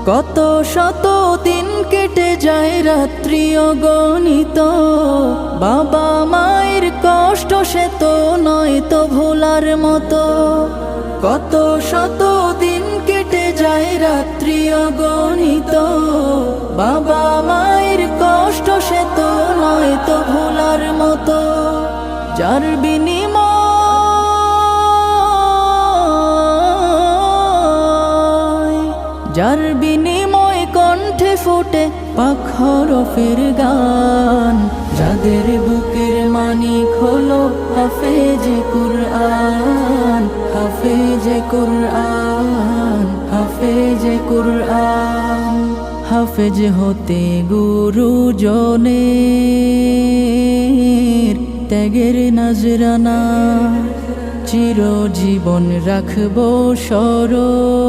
কত শত দিন কেটে যায় রাত্রি অগণিত, বাবা মায়ের কষ্ট সে তো নয় তো ভোলার মতো। কত শত দিন কেটে যায় রাত্রি অগণিত, বাবা মায়ের কষ্ট সে তো নয় তো ভোলার মতো। যার বিনিময় কণ্ঠে ফোটে পাক হরফের গান, যাদের বুকের মানিক হলো হাফেজে কুরআন, হাফেজে কুরআন, হাফেজে কুরআন। হাফেজ হতে গুরুজনের ত্যাগের নজরানা, চিরজীবন রাখবো স্মরণ।